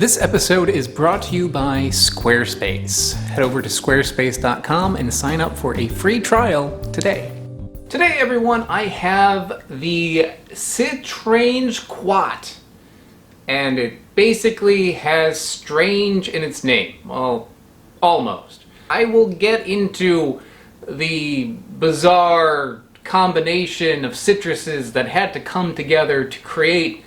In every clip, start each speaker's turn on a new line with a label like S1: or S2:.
S1: This episode is brought to you by Squarespace. Head over to squarespace.com and sign up for a free trial today. Today, everyone, I have the Citrangequat, and it basically has strange in its name. Well, almost. I will get into the bizarre combination of citruses that had to come together to create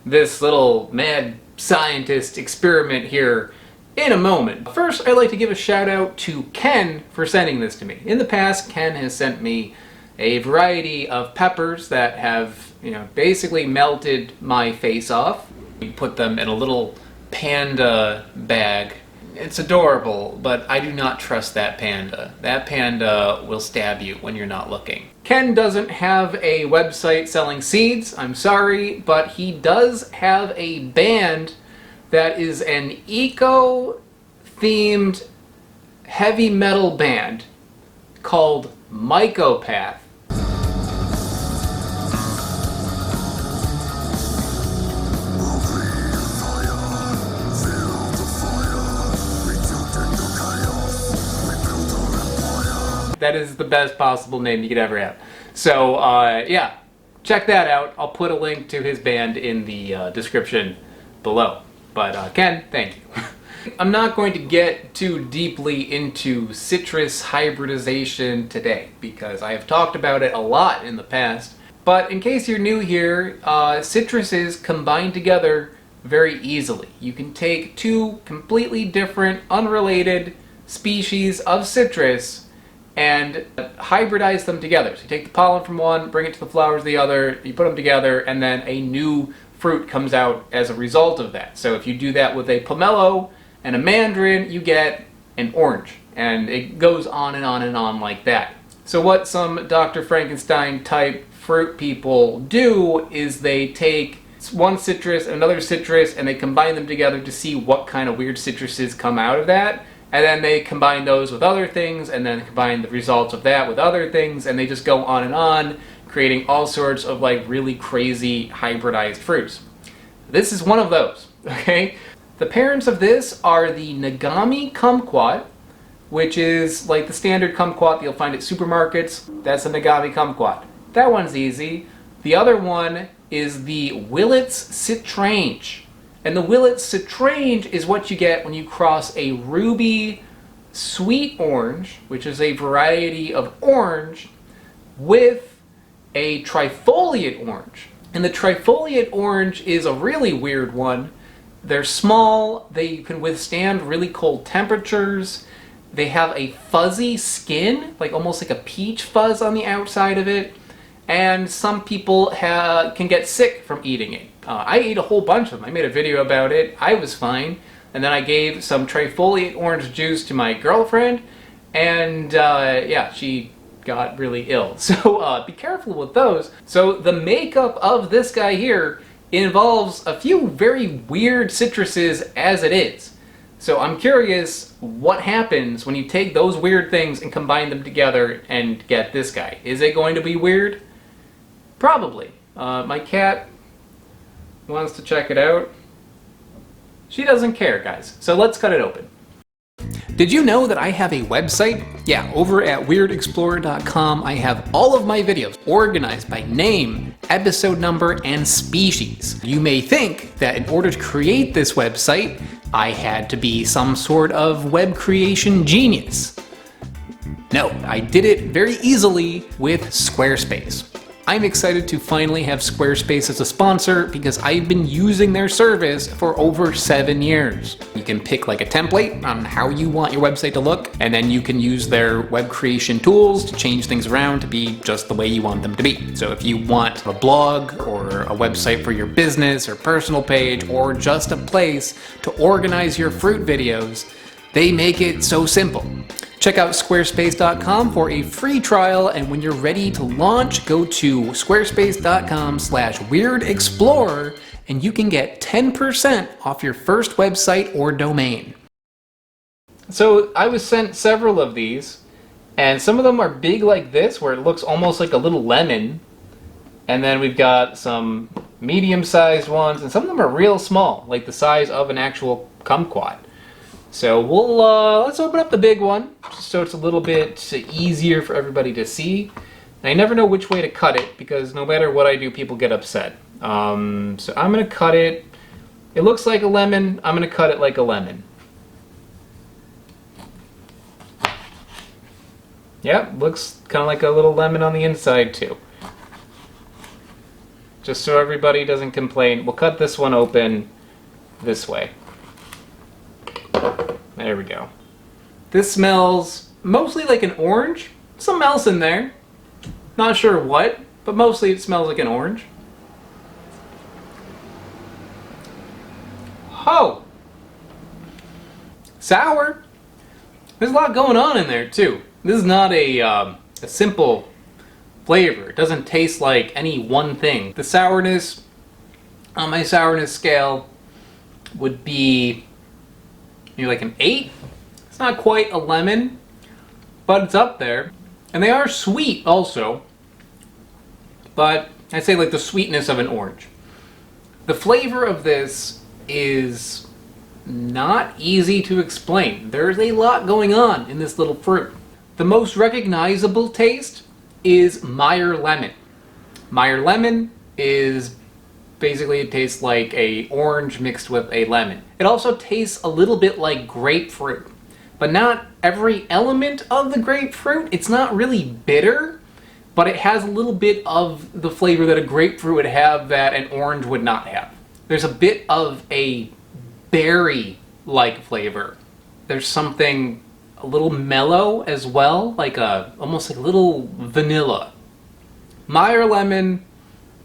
S1: this little mad scientist experiment here in a moment. First, I'd like to give a shout out to Ken for sending this to me. In the past, Ken has sent me a variety of peppers that have, basically melted my face off. We put them in a little panda bag. It's adorable, but I do not trust that panda. That panda will stab you when you're not looking. Ken doesn't have a website selling seeds, I'm sorry, but he does have a band that is an eco-themed heavy metal band called Mycopath. That is the best possible name you could ever have. So, yeah, check that out. I'll put a link to his band in the description below. But, Ken, thank you. I'm not going to get too deeply into citrus hybridization today, because I have talked about it a lot in the past. But in case you're new here, citruses combine together very easily. You can take two completely different, unrelated species of citrus and hybridize them together. So you take the pollen from one, bring it to the flowers of the other, you put them together, and then a new fruit comes out as a result of that. So if you do that with a pomelo and a mandarin, you get an orange. And it goes on and on and on like that. So what some Dr. Frankenstein type fruit people do is they take one citrus and another citrus and they combine them together to see what kind of weird citruses come out of that. And then they combine those with other things, and then combine the results of that with other things, and they just go on, creating all sorts of like really crazy hybridized fruits. This is one of those, okay? The parents of this are the Nagami kumquat, which is like the standard kumquat that you'll find at supermarkets. That's a Nagami kumquat. That one's easy. The other one is the Willets Citrange. And the Willets Citrange is what you get when you cross a ruby sweet orange, which is a variety of orange, with a trifoliate orange. And the trifoliate orange is a really weird one. They're small, they can withstand really cold temperatures, they have a fuzzy skin, like almost like a peach fuzz on the outside of it, and some people can get sick from eating it. I ate a whole bunch of them. I made a video about it. I was fine. And then I gave some trifoliate orange juice to my girlfriend, and yeah, she got really ill. So be careful with those. So the makeup of this guy here involves a few very weird citruses as it is. So I'm curious what happens when you take those weird things and combine them together and get this guy. Is it going to be weird? Probably. My cat wants to check it out. She doesn't care, guys. So let's cut it open. Did you know that I have a website? Yeah, over at weirdexplorer.com I have all of my videos organized by name, episode number, and species. You may think that in order to create this website, I had to be some sort of web creation genius. No, I did it very easily with Squarespace. I'm excited to finally have Squarespace as a sponsor because I've been using their service for over 7 years. You can pick like a template on how you want your website to look, and then you can use their web creation tools to change things around to be just the way you want them to be. So if you want a blog or a website for your business or personal page or just a place to organize your fruit videos, they make it so simple. Check out squarespace.com for a free trial, and when you're ready to launch, go to squarespace.com/weirdexplorer and you can get 10% off your first website or domain. So I was sent several of these, and some of them are big like this, where it looks almost like a little lemon, and then we've got some medium-sized ones, and some of them are real small, like the size of an actual kumquat. So let's open up the big one, just so it's a little bit easier for everybody to see. And I never know which way to cut it, because no matter what I do, people get upset. So I'm going to cut it. It looks like a lemon. I'm going to cut it like a lemon. Yep, looks kind of like a little lemon on the inside too. Just so everybody doesn't complain, we'll cut this one open this way. There we go. This smells mostly like an orange. Something else in there. Not sure what, but mostly it smells like an orange. Oh! Sour! There's a lot going on in there too. This is not a simple flavor. It doesn't taste like any one thing. The sourness on my sourness scale would be maybe like an 8. It's not quite a lemon, but it's up there. And they are sweet also, but I'd say like the sweetness of an orange. The flavor of this is not easy to explain. There's a lot going on in this little fruit. The most recognizable taste is Meyer lemon. Meyer lemon is basically, it tastes like a orange mixed with a lemon. It also tastes a little bit like grapefruit, but not every element of the grapefruit. It's not really bitter, but it has a little bit of the flavor that a grapefruit would have that an orange would not have. There's a bit of a berry-like flavor. There's something a little mellow as well, like almost like a little vanilla. Meyer lemon,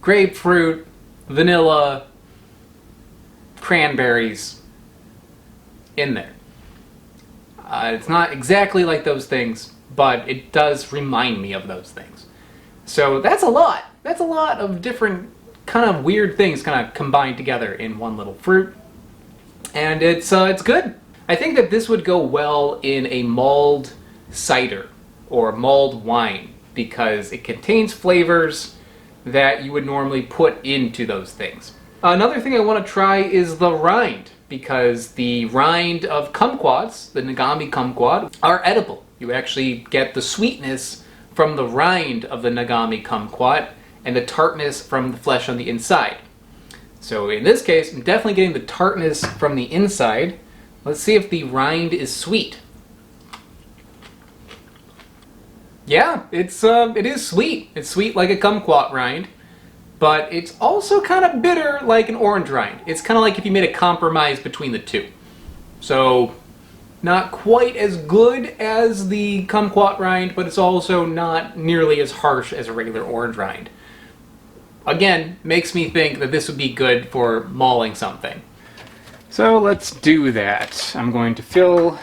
S1: grapefruit, vanilla, cranberries in there. It's not exactly like those things, but it does remind me of those things. So that's a lot. That's a lot of different kind of weird things kind of combined together in one little fruit. And it's good. I think that this would go well in a mulled cider or mulled wine because it contains flavors that you would normally put into those things. Another thing I want to try is the rind, because the rind of kumquats, the Nagami kumquat, are edible. You actually get the sweetness from the rind of the Nagami kumquat and the tartness from the flesh on the inside. So in this case, I'm definitely getting the tartness from the inside. Let's see if the rind is sweet. Yeah, it is sweet. It's sweet like a kumquat rind, but it's also kind of bitter like an orange rind. It's kind of like if you made a compromise between the two. So not quite as good as the kumquat rind, but it's also not nearly as harsh as a regular orange rind. Again, makes me think that this would be good for mulling something. So let's do that. I'm going to fill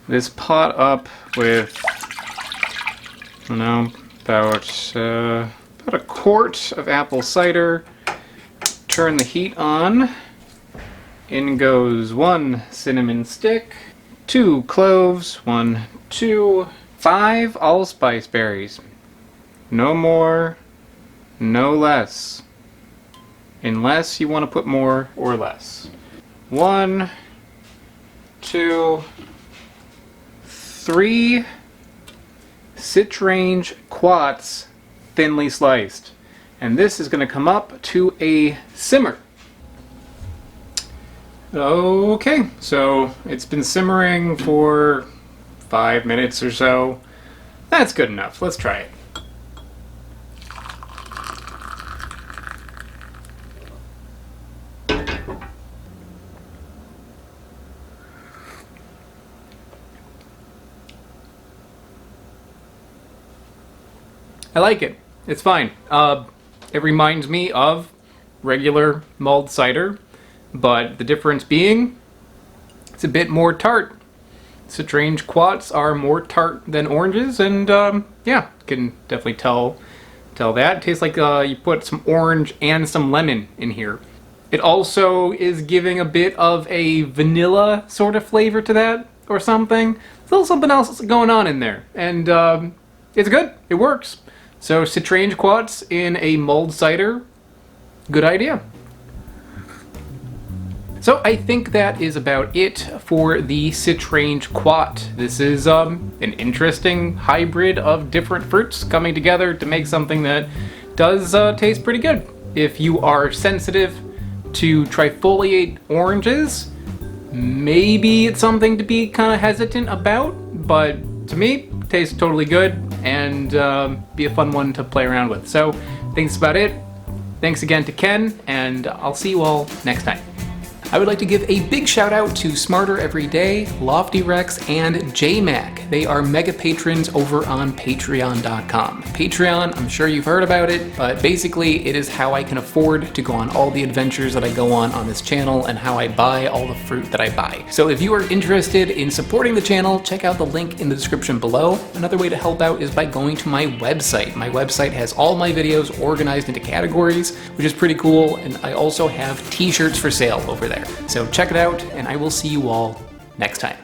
S1: this pot up with, I don't know, about a quart of apple cider. Turn the heat on. In goes 1 cinnamon stick, 2 cloves, 1, 2, 5 allspice berries. No more, no less. Unless you want to put more or less. 1, 2, 3 Citrangequats thinly sliced. And this is going to come up to a simmer. Okay, so it's been simmering for 5 minutes or so. That's good enough. Let's try it. I like it. It's fine. It reminds me of regular mulled cider, but the difference being it's a bit more tart. Citrangequats are more tart than oranges, and yeah, can definitely tell that. It tastes like you put some orange and some lemon in here. It also is giving a bit of a vanilla sort of flavor to that, or something. There's a little something else going on in there, and it's good. It works. So Citrangequats in a mulled cider Good idea. So I think that is about it for the Citrangequat. This is an interesting hybrid of different fruits coming together to make something that does taste pretty good. If you are sensitive to trifoliate oranges, maybe it's something to be kind of hesitant about, but to me, tastes totally good and be a fun one to play around with. So I think that's about it. Thanks again to Ken, and I'll see you all next time. I would like to give a big shout out to Smarter Every Day, Loftyrex, and JMac. They are mega patrons over on patreon.com. Patreon, I'm sure you've heard about it, but basically it is how I can afford to go on all the adventures that I go on this channel and how I buy all the fruit that I buy. So if you are interested in supporting the channel, check out the link in the description below. Another way to help out is by going to my website. My website has all my videos organized into categories, which is pretty cool, and I also have t-shirts for sale over there. So check it out, and I will see you all next time.